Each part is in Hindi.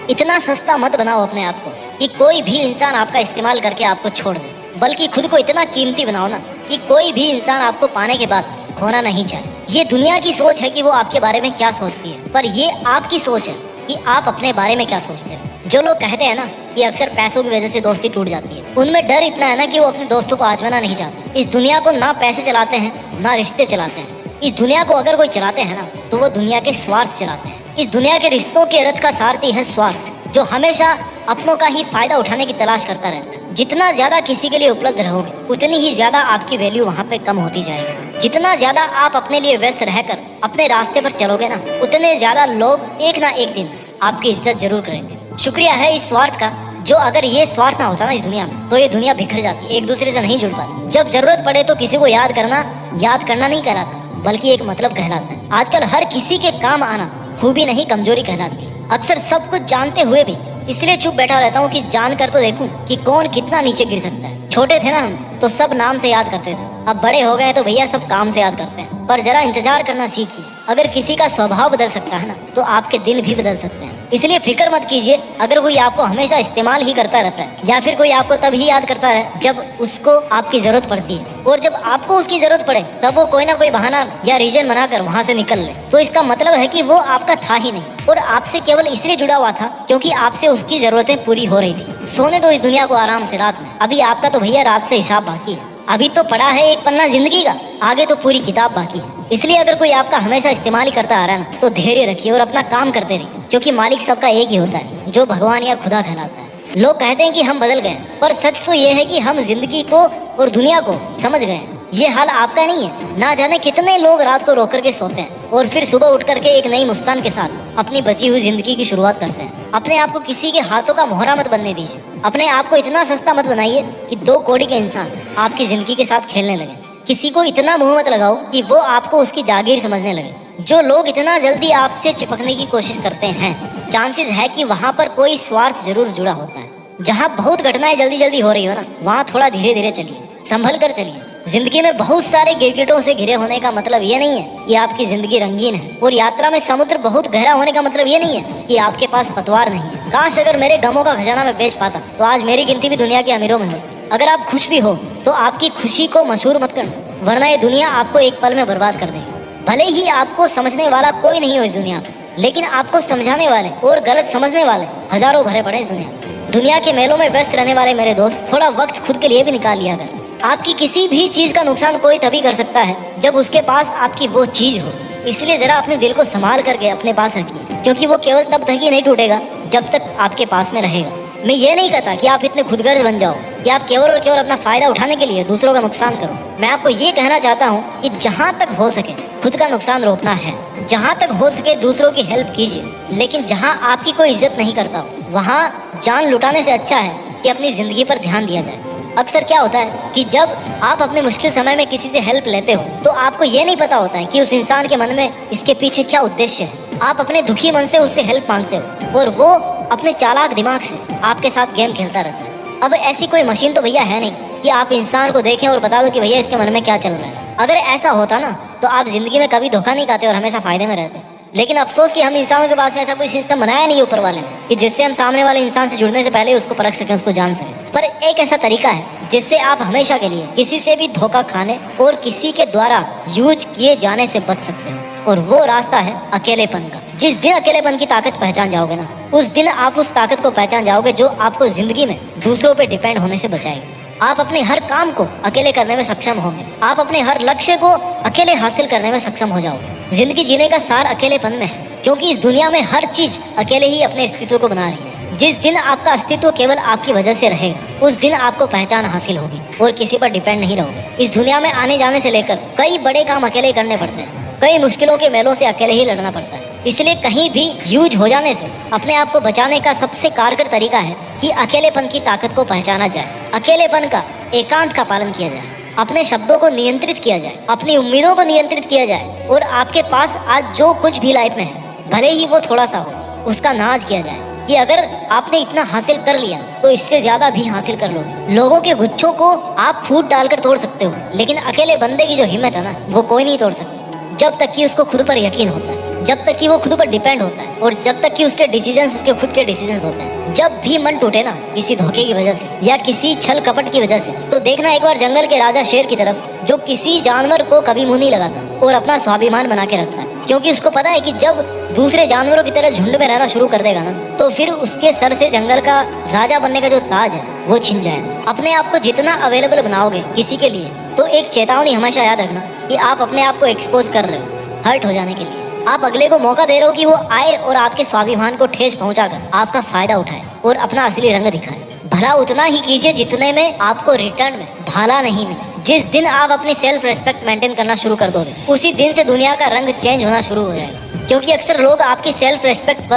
इतना सस्ता मत बनाओ अपने आप को कि कोई भी इंसान आपका इस्तेमाल करके आपको छोड़ दे, बल्कि खुद को इतना कीमती बनाओ ना कि कोई भी इंसान आपको पाने के बाद खोना नहीं चाहे। ये दुनिया की सोच है कि वो आपके बारे में क्या सोचती है, पर ये आपकी सोच है कि आप अपने बारे में क्या सोचते हैं। जो लोग कहते हैं ना कि अक्सर पैसों की वजह से दोस्ती टूट जाती है, उनमें डर इतना है ना कि वो अपने दोस्तों को आजमाना नहीं चाहते। इस दुनिया को ना पैसे चलाते हैं ना रिश्ते चलाते हैं। इस दुनिया को अगर कोई चलाते हैं ना तो वो दुनिया के स्वार्थ चलाते हैं। इस दुनिया के रिश्तों के रथ का सारथी है स्वार्थ, जो हमेशा अपनों का ही फायदा उठाने की तलाश करता रहता है। जितना ज्यादा किसी के लिए उपलब्ध रहोगे उतनी ही ज्यादा आपकी वैल्यू वहाँ पे कम होती जाएगी। जितना ज्यादा आप अपने लिए व्यस्त रहकर अपने रास्ते पर चलोगे ना, उतने ज्यादा लोग एक ना एक दिन आपकी इज्जत जरूर करेंगे। शुक्रिया है इस स्वार्थ का, जो अगर ये स्वार्थ ना होता ना इस दुनिया में तो ये दुनिया बिखर जाती, एक दूसरे से नहीं जुड़ पाती। जब जरूरत पड़े तो किसी को याद करना नहीं कहलाता, बल्कि एक मतलब कहलाता है। आजकल हर किसी के काम आना खूबी नहीं कमजोरी कहलाती है। अक्सर सब कुछ जानते हुए भी इसलिए चुप बैठा रहता हूँ कि जान कर तो देखूं कि कौन कितना नीचे गिर सकता है। छोटे थे ना हम तो सब नाम से याद करते थे, अब बड़े हो गए तो भैया सब काम से याद करते हैं। पर जरा इंतजार करना सीखिए, अगर किसी का स्वभाव बदल सकता है ना तो आपके दिन भी बदल सकते हैं। इसलिए फिक्र मत कीजिए अगर कोई आपको हमेशा इस्तेमाल ही करता रहता है, या फिर कोई आपको तब ही याद करता है जब उसको आपकी जरूरत पड़ती है, और जब आपको उसकी जरूरत पड़े तब वो कोई ना कोई बहाना या रीजन बनाकर वहाँ से निकल ले, तो इसका मतलब है कि वो आपका था ही नहीं और आपसे केवल इसलिए जुड़ा हुआ था क्योंकि आपसे उसकी जरूरतें पूरी हो रही थी। सोने दो इस दुनिया को आराम से रात में, अभी आपका तो भैया रात से हिसाब बाकी है। अभी तो पड़ा है एक पन्ना जिंदगी का, आगे तो पूरी किताब बाकी है। इसलिए अगर कोई आपका हमेशा इस्तेमाल ही करता आ रहा है ना तो धैर्य रखिए और अपना काम करते रहिए, क्योंकि मालिक सबका एक ही होता है, जो भगवान या खुदा कहलाता है। लोग कहते हैं कि हम बदल गए, पर सच तो ये है कि हम जिंदगी को और दुनिया को समझ गए। ये हाल आपका नहीं है। ना जाने कितने लोग रात को रो करके सोते हैं और फिर सुबह उठ करके एक नई मुस्कान के साथ अपनी बची हुई जिंदगी की शुरुआत करते हैं। अपने आप को किसी के हाथों का मोहरा मत बनने दीजिए। अपने आप को इतना सस्ता मत बनाइए कि 2 कौड़ी के इंसान आपकी जिंदगी के साथ खेलने लगे। किसी को इतना मुंह मत लगाओ कि वो आपको उसकी जागीर समझने लगे। जो लोग इतना जल्दी आपसे चिपकने की कोशिश करते हैं, चांसेस है कि वहाँ पर कोई स्वार्थ जरूर जुड़ा होता है। जहाँ बहुत घटनाएं जल्दी जल्दी हो रही हो ना, वहाँ थोड़ा धीरे धीरे चलिए, संभल कर चलिए। जिंदगी में बहुत सारे गिरगिटों से घिरे होने का मतलब ये नहीं है कि आपकी जिंदगी रंगीन है, और यात्रा में समुद्र बहुत गहरा होने का मतलब ये नहीं है कि आपके पास पतवार नहीं है। काश अगर मेरे गमों का खजाना मैं बेच पाता तो आज मेरी गिनती भी दुनिया के अमीरों में होती। अगर आप खुश भी हो तो आपकी खुशी को मशहूर मत करना, वरना ये दुनिया आपको एक पल में बर्बाद कर देगी। भले ही आपको समझने वाला कोई नहीं हो इस दुनिया में, लेकिन आपको समझाने वाले और गलत समझने वाले हजारों भरे पड़े इस दुनिया में। दुनिया के मेलों में व्यस्त रहने वाले मेरे दोस्त, थोड़ा वक्त खुद के लिए भी निकाल लिया कर। आपकी किसी भी चीज का नुकसान कोई तभी कर सकता है जब उसके पास आपकी वो चीज हो। इसलिए जरा अपने दिल को संभाल करके अपने पास रखिए, क्योंकि वो केवल तब तक ही नहीं टूटेगा जब तक आपके पास में रहेगा। मैं ये नहीं कहता कि आप इतने खुदगर्ज बन जाओ कि आप केवल और केवल अपना फायदा उठाने के लिए दूसरों का नुकसान करो। मैं आपको ये कहना चाहता हूँ कि जहाँ तक हो सके खुद का नुकसान रोकना है, जहाँ तक हो सके दूसरों की हेल्प कीजिए, लेकिन जहाँ आपकी कोई इज्जत नहीं करता हो वहाँ जान लुटाने से अच्छा है कि अपनी जिंदगी पर ध्यान दिया जाए। अक्सर क्या होता है कि जब आप अपने मुश्किल समय में किसी से हेल्प लेते हो तो आपको ये नहीं पता होता है कि उस इंसान के मन में इसके पीछे क्या उद्देश्य है। आप अपने दुखी मन से उससे हेल्प मांगते हो और वो अपने चालाक दिमाग से आपके साथ गेम खेलता रहता है। अब ऐसी कोई मशीन तो भैया है नहीं कि आप इंसान को देखें और बता दो कि भैया इसके मन में क्या चल रहा है। अगर ऐसा होता ना तो आप जिंदगी में कभी धोखा नहीं खाते और हमेशा फायदे में रहते। लेकिन अफसोस कि हम इंसानों के पास में ऐसा कोई सिस्टम बनाया नहीं ऊपर वाले ने कि जिससे हम सामने वाले इंसान से जुड़ने से पहले उसको परख सकें, उसको जान सकें। पर एक ऐसा तरीका है जिससे आप हमेशा के लिए किसी से भी धोखा खाने और किसी के द्वारा यूज किए जाने से बच सकते हो, और वो रास्ता है अकेलेपन का। जिस दिन अकेलेपन की ताकत पहचान जाओगे ना, उस दिन आप उस ताकत को पहचान जाओगे जो आपको जिंदगी में दूसरों पे डिपेंड होने से बचाएगी। आप अपने हर काम को अकेले करने में सक्षम होंगे, आप अपने हर लक्ष्य को अकेले हासिल करने में सक्षम हो जाओगे। जिंदगी जीने का सार अकेलेपन में है, क्योंकि इस दुनिया में हर चीज अकेले ही अपने अस्तित्व को बना रही है। जिस दिन आपका अस्तित्व केवल आपकी वजह से रहेगा, उस दिन आपको पहचान हासिल होगी और किसी पर डिपेंड नहीं रहोगे। इस दुनिया में आने जाने से लेकर कई बड़े काम अकेले करने पड़ते हैं, कई मुश्किलों के मेलों से अकेले ही लड़ना पड़ता है। इसलिए कहीं भी यूज हो जाने से अपने आप को बचाने का सबसे कारगर तरीका है कि अकेलेपन की ताकत को पहचाना जाए, अकेलेपन का एकांत का पालन किया जाए, अपने शब्दों को नियंत्रित किया जाए, अपनी उम्मीदों को नियंत्रित किया जाए, और आपके पास आज जो कुछ भी लाइफ में है भले ही वो थोड़ा सा हो, उसका नाज किया जाए कि अगर आपने इतना हासिल कर लिया तो इससे ज्यादा भी हासिल कर लोगे। लोगों के गुच्छों को आप फूट डालकर तोड़ सकते हो, लेकिन अकेले बंदे की जो हिम्मत है ना, वो कोई नहीं तोड़ सकता जब तक कि उसको खुद पर यकीन होता है। जब तक कि वो खुद पर डिपेंड होता है और जब तक कि उसके डिसीजंस उसके खुद के डिसीजंस होते हैं। जब भी मन टूटे ना किसी धोखे की वजह से या किसी छल कपट की वजह से, तो देखना एक बार जंगल के राजा शेर की तरफ, जो किसी जानवर को कभी मुंह नहीं लगाता और अपना स्वाभिमान बना के रखता है, क्योंकि उसको पता है कि जब दूसरे जानवरों की तरह झुंड में रहना शुरू कर देगा ना, तो फिर उसके सर से जंगल का राजा बनने का जो ताज है वो छिन जाएगा। अपने आप को जितना अवेलेबल बनाओगे किसी के लिए, तो एक चेतावनी हमेशा याद रखना कि आप अपने आप को एक्सपोज कर रहे हो हर्ट हो जाने के लिए। आप अगले को मौका दे रहे हो कि वो आए और आपके स्वाभिमान को ठेस पहुंचाकर आपका फायदा उठाए और अपना असली रंग दिखाए। भला उतना ही कीजिए जितने में आपको रिटर्न में भला नहीं मिले। जिस दिन आप अपनी सेल्फ रेस्पेक्ट मेंटेन करना शुरू कर दोगे, उसी दिन से दुनिया का रंग चेंज होना शुरू हो जाएगा। क्योंकि अक्सर लोग आपकी सेल्फ रेस्पेक्ट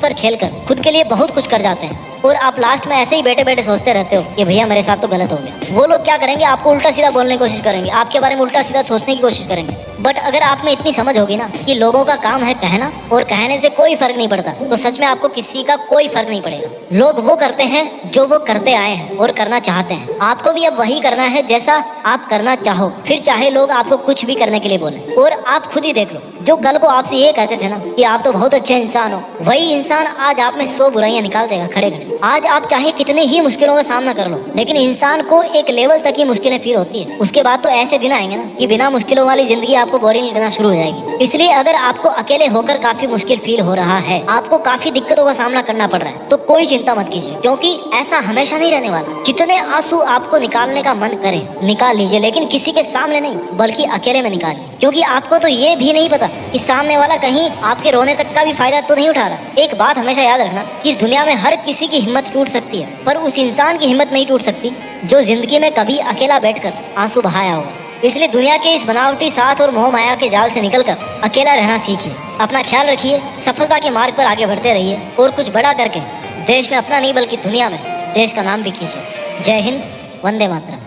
पर खेलकर खुद के लिए बहुत कुछ कर जाते हैं और आप लास्ट में ऐसे ही बैठे बैठे सोचते रहते हो कि भैया मेरे साथ तो गलत हो गया। वो लोग क्या करेंगे, आपको उल्टा सीधा बोलने की कोशिश करेंगे, आपके बारे में उल्टा सीधा सोचने की कोशिश करेंगे। बट अगर आप में इतनी समझ होगी ना कि लोगों का काम है कहना और कहने से कोई फर्क नहीं पड़ता, तो सच में आपको किसी का कोई फर्क नहीं पड़ेगा। लोग वो करते हैं जो वो करते आए हैं और करना चाहते हैं। आपको भी अब वही करना है जैसा आप करना चाहो, फिर चाहे लोग आपको कुछ भी करने के लिए बोले। और आप खुद ही देख लो, जो कल को आपसे ये कहते थे ना कि आप तो बहुत अच्छे इंसान हो, वही इंसान आज आप में 100 बुराइयां निकाल देगा खड़े खड़े। आज आप चाहे कितने ही मुश्किलों का सामना कर लो, लेकिन इंसान को एक लेवल तक ही मुश्किलें फील होती है। उसके बाद तो ऐसे दिन आएंगे ना कि बिना मुश्किलों वाली जिंदगी आपको बोरिंग लगना शुरू हो जाएगी। इसलिए अगर आपको अकेले होकर काफी मुश्किल फील हो रहा है, आपको काफी दिक्कतों का सामना करना पड़ रहा है, तो कोई चिंता मत कीजिए, क्योंकि ऐसा हमेशा नहीं रहने वाला। जितने आंसू आपको निकालने का मन करे निकाल लीजिए, लेकिन किसी के सामने नहीं बल्कि अकेले में निकालिए। क्योंकि आपको तो ये भी नहीं पता कि सामने वाला कहीं आपके रोने तक का भी फायदा तो नहीं उठा रहा। एक बात हमेशा याद रखना कि इस दुनिया में हर किसी की हिम्मत टूट सकती है, पर उस इंसान की हिम्मत नहीं टूट सकती जो जिंदगी में कभी अकेला बैठकर आंसू बहाया होगा। इसलिए दुनिया के इस बनावटी साथ और मोह माया के जाल से निकलकर अकेला रहना सीखिए। अपना ख्याल रखिए, सफलता के मार्ग पर आगे बढ़ते रहिए और कुछ बड़ा करके देश में अपना नहीं बल्कि दुनिया में देश का नाम भी कीजिए। जय हिंद, वंदे मातरम।